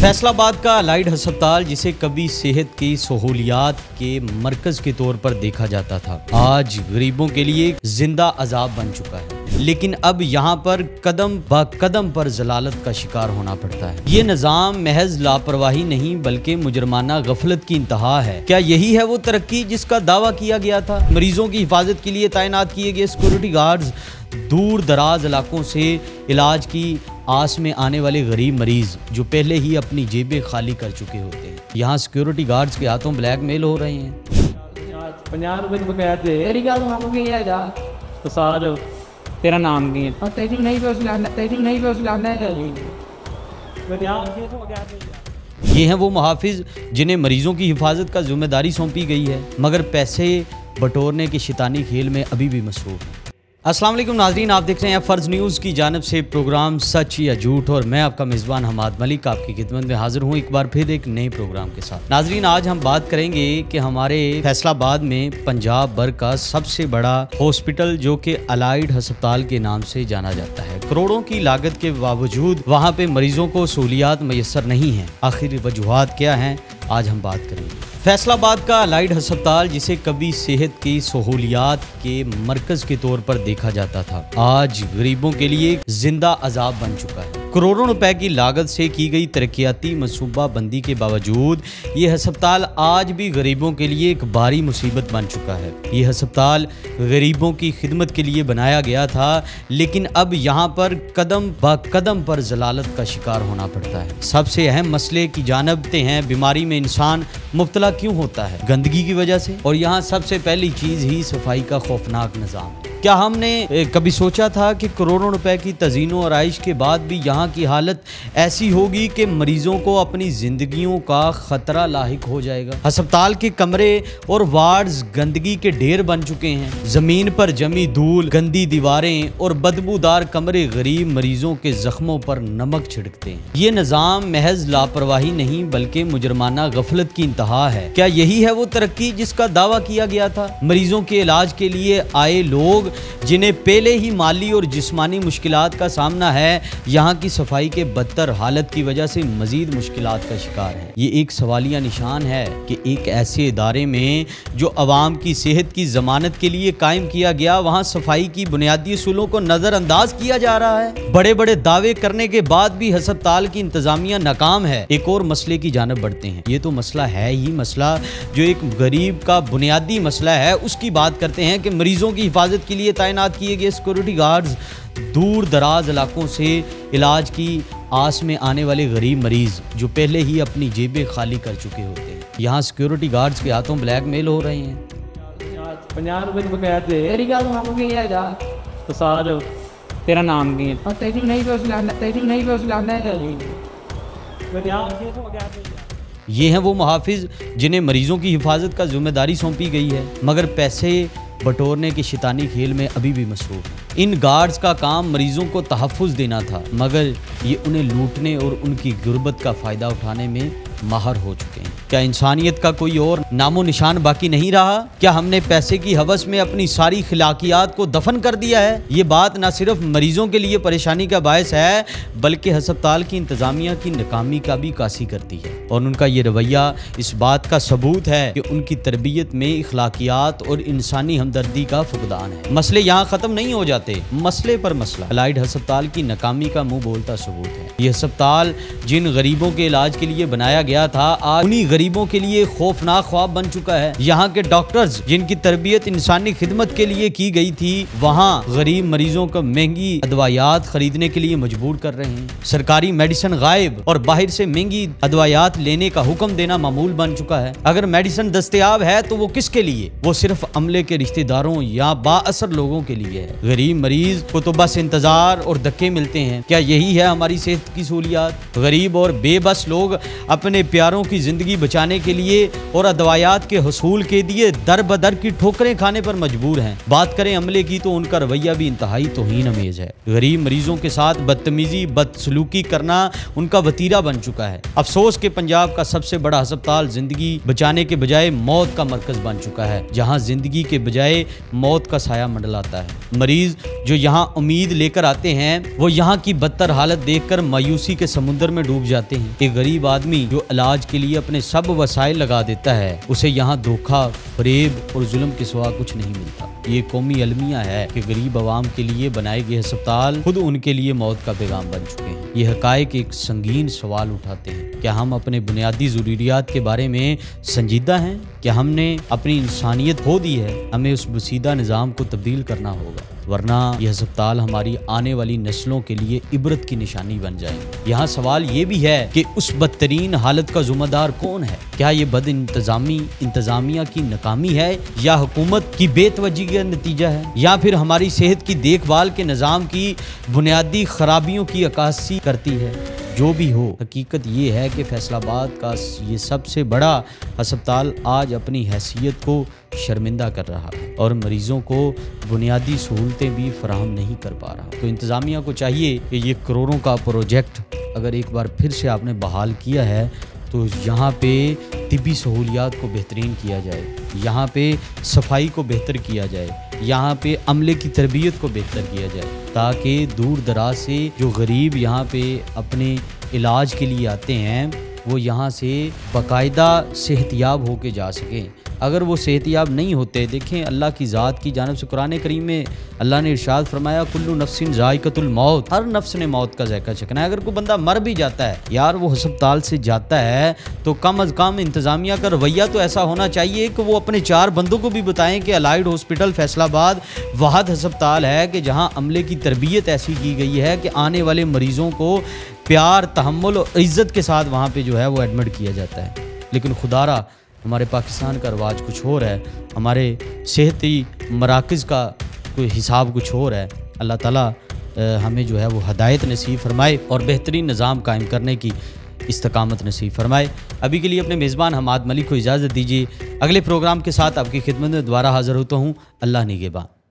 फैसल आबाद का अलाइड हस्पताल, जिसे कभी सेहत की सहूलियात के मरकज के तौर पर देखा जाता था, आज गरीबों के लिए जिंदा अजाब बन चुका है। लेकिन अब यहाँ पर कदम ब कदम पर जलालत का शिकार होना पड़ता है। ये निज़ाम महज लापरवाही नहीं बल्कि मुजरमाना गफलत की इंतहा है। क्या यही है वो तरक्की जिसका दावा किया गया था? मरीजों की हिफाजत के लिए तैनात किए गए सिक्योरिटी गार्ड्स दूर दराज इलाकों से इलाज की आस में आने वाले गरीब मरीज जो पहले ही अपनी जेबें खाली कर चुके होते हैं, यहाँ सिक्योरिटी गार्ड्स के हाथों ब्लैक मेल हो रहे हैं। 50 रुपए बकाया थे। तेरी गल मांगो की है जा तो सारा तेरा नाम की है और तेरी नहीं पे उसलाना है। ये हैं वो मुहाफिज जिन्हें मरीजों की हिफाजत का जिम्मेदारी सौंपी गई है, मगर पैसे बटोरने के शैतानी खेल में अभी भी मसरूफ हैं। अस्सलाम वालेकुम नाजरीन, आप देख रहे हैं फर्ज न्यूज़ की जानिब से प्रोग्राम सच या झूठ, और मैं आपका मेज़बान हमाद मलिक आपकी खिदमत में हाजिर हूँ एक बार फिर एक नए प्रोग्राम के साथ। नाजरीन, आज हम बात करेंगे कि हमारे फैसलाबाद में पंजाब भर का सबसे बड़ा हॉस्पिटल जो कि अलाइड हस्पताल के नाम से जाना जाता है, करोड़ों की लागत के बावजूद वहाँ पे मरीजों को सहूलियात मैसर नहीं है। आखिर वजूहात क्या हैं, आज हम बात करेंगे। फैसलाबाद का अलाइड हस्पताल, जिसे कभी सेहत की सहूलियात के मरकज के तौर पर देखा जाता था, आज गरीबों के लिए जिंदा अजाब बन चुका है। करोड़ों रुपए की लागत से की गई तरक्याती मनसूबा बंदी के बावजूद ये हस्पताल आज भी गरीबों के लिए एक भारी मुसीबत बन चुका है। ये हस्पताल गरीबों की खिदमत के लिए बनाया गया था, लेकिन अब यहाँ पर कदम ब कदम पर जलालत का शिकार होना पड़ता है। सबसे अहम मसले की जानबते हैं, बीमारी में इंसान मुब्तला क्यों होता है? गंदगी की वजह से। और यहाँ सबसे पहली चीज़ ही सफाई का खौफनाक निज़ाम है। क्या हमने कभी सोचा था कि करोड़ों रुपए की तज़ीनो और आइश के बाद भी यहाँ की हालत ऐसी होगी कि मरीजों को अपनी ज़िंदगियों का ख़तरा लाहिक हो जाएगा? हस्पताल के कमरे और वार्ड्स गंदगी के ढेर बन चुके हैं। ज़मीन पर जमी धूल, गंदी दीवारें और बदबूदार कमरे गरीब मरीजों के ज़ख्मों पर नमक छिड़कते हैं। ये निज़ाम महज लापरवाही नहीं बल्कि मुजरमाना गफलत की इंतहा है। क्या यही है वो तरक्की जिसका दावा किया गया था? मरीजों के इलाज के लिए आए लोग जिन्हें पहले ही माली और जिस्मानी मुश्किलात का सामना है, यहाँ की सफाई के बदतर हालत की वजह से मजीद मुश्किलात का शिकार है। ये एक सवालिया निशान है कि एक ऐसे इदारे में जो अवाम की सेहत की जमानत के लिए कायम किया गया, वहाँ सफाई की बुनियादी उसूलों को नज़रअंदाज किया जा रहा है। बड़े बड़े दावे करने के बाद भी हस्पताल की इंतजामिया नाकाम है। एक और मसले की जानिब बढ़ते हैं। ये तो मसला है ही मसला जो एक गरीब का बुनियादी मसला है, उसकी बात करते हैं कि मरीजों की हिफाजत के लिए तैनात किए गए सिक्योरिटी गार्ड्स दूर दराज इलाकों से इलाज की आस में आने वाले गरीब मरीज जो पहले ही अपनी जेबें खाली कर चुके होते हैं, यहाँ सिक्योरिटी गार्ड्स के हाथों ब्लैक मेल हो रहे हैं। 50 रुपए बकाया थे। तेरी गल मांगो की है जा तो सारा तेरा नाम की है और तेरी नहीं पे उसलाना है। ये हैं वो मुहाफिज जिन्हें मरीजों की हिफाजत का जिम्मेदारी सौंपी गई है, मगर पैसे बटोरने के शैतानी खेल में अभी भी मसरूफ है। इन गार्ड्स का काम मरीजों को तहफ़्फ़ुज़ देना था, मगर ये उन्हें लूटने और उनकी गुर्बत का फ़ायदा उठाने में माहर हो चुके हैं। क्या इंसानियत का कोई और नामो निशान बाकी नहीं रहा? क्या हमने पैसे की हवस में अपनी सारी खिलाकियात को दफन कर दिया है? ये बात न सिर्फ मरीजों के लिए परेशानी का बायस है बल्कि हस्पताल की इंतजामिया की नाकामी का भी कासी करती है, और उनका ये रवैया इस बात का सबूत है कि उनकी तरबियत में इखलाकियात और इंसानी हमदर्दी का फुकदान है। मसले यहाँ ख़त्म नहीं हो जाते, मसले पर मसला। अलाइड हस्पताल की नाकामी का मुंह बोलता सबूत है। ये हस्पताल जिन गरीबों के इलाज के लिए बनाया गया था, आज उन्हीं गरीबों के लिए खौफनाक ख्वाब बन चुका है। यहाँ के डॉक्टर्स जिनकी तरबियत इंसानी खिदमत के लिए की गई थी, वहाँ गरीब मरीजों को महंगी अदवायात खरीदने के लिए मजबूर कर रहे हैं। सरकारी मेडिसिन गायब और बाहर से महंगी अदवायात लेने का हुक्म देना मामूल बन चुका है। अगर मेडिसिन दस्तयाब है तो वो किसके लिए? वो सिर्फ अमले के रिश्तेदारों या बाअसर लोगों के लिए है। गरीब मरीज को तो बस इंतजार और धक्के मिलते हैं। क्या यही है हमारी सेहत की सहूलियात? गरीब और बेबस लोग अपने प्यारों की जिंदगी बचाने के लिए और अदवायात के हसूल के लिए दर बदर की ठोकरें खाने पर मजबूर हैं। बात करें अमले की तो उनका रवैया भी इंतहाई तौहीन अमेज है। गरीब मरीजों के साथ बदतमीजी बदसलूकी करना उनका वतीरा बन चुका है। अफसोस के पंजाब का सबसे बड़ा अस्पताल जिंदगी बचाने के बजाय मौत का मरकज बन चुका है, जहां जिंदगी के बजाय मौत का साया मंडलाता है। मरीज जो यहां उम्मीद लेकर आते हैं वो यहां की बदतर हालत देखकर मायूसी के समुद्र में डूब जाते हैं। एक गरीब आदमी जो इलाज के लिए अपने सब वसाइल लगा देता है, उसे यहाँ धोखा, फरेब और जुल्म के सिवा कुछ नहीं मिलता। ये कौमी अलमिया है कि गरीब आवाम के लिए बनाए गए अस्पताल खुद उनके लिए मौत का पैगाम बन चुके हैं। ये हकायक एक संगीन सवाल उठाते हैं। क्या हम अपने बुनियादी ज़रूरियात के बारे में संजीदा हैं? क्या हमने अपनी इंसानियत खो दी है? हमें उस बसीदा निज़ाम को तब्दील करना होगा, वरना यह अस्पताल हमारी आने वाली नस्लों के लिए इबरत की निशानी बन जाएंगे। यहाँ सवाल ये भी है कि उस बदतरीन हालत का ज़िम्मेदार कौन है? क्या ये बद इंतजामिया की नाकामी है, या हुकूमत की बेतवज्जी का नतीजा है, या फिर हमारी सेहत की देखभाल के निज़ाम की बुनियादी खराबियों की अक्कासी करती है? जो भी हो, हकीकत ये है कि फैसलाबाद का ये सबसे बड़ा अस्पताल आज अपनी हैसियत को शर्मिंदा कर रहा है और मरीजों को बुनियादी सहूलतें भी फराहम नहीं कर पा रहा। तो इंतज़ामिया को चाहिए कि ये करोड़ों का प्रोजेक्ट अगर एक बार फिर से आपने बहाल किया है तो यहाँ पे तिब्बी सहूलियात को बेहतरीन किया जाए, यहाँ पे सफाई को बेहतर किया जाए, यहाँ पे अमले की तरबियत को बेहतर किया जाए, ताकि दूर दराज से जो गरीब यहाँ पे अपने इलाज के लिए आते हैं वो यहाँ से बाकायदा सेहतियाब होके जा सकें। अगर वो सेहतियाब नहीं होते, देखें अल्लाह की ज़ात की जानिब से कुरान करीम में अल्लाह ने इरशाद फरमाया कुल्लु नफ्सिन ज़ाइक़तुल मौत, हर नफ्स ने मौत का ज़ायक़ा चखना है। अगर कोई बंदा मर भी जाता है यार, वो अस्पताल से जाता है तो कम अज़ कम इंतज़ामिया का रवैया तो ऐसा होना चाहिए कि वो अपने 4 बंदों को भी बताएं कि अलाइड हॉस्पिटल फैसलाबाद वाहिद अस्पताल है कि जहाँ अमले की तरबियत ऐसी की गई है कि आने वाले मरीज़ों को प्यार, तहम्मुल और इज़्ज़त के साथ वहाँ पे जो है वो एडमिट किया जाता है। लेकिन खुदारा हमारे पाकिस्तान का रवाज कुछ और है, हमारे सेहती मराकज़ का कोई हिसाब कुछ और है। अल्लाह ताला हमें जो है वो हदायत नसीब फरमाए और बेहतरीन निज़ाम कायम करने की इस्तकामत नसीब फरमाए। अभी के लिए अपने मेज़बान हमाद मलिक को इजाज़त दीजिए। अगले प्रोग्राम के साथ आपकी खिदमत में दोबारा हाज़िर होता हूँ। अल्लाह निगहबान।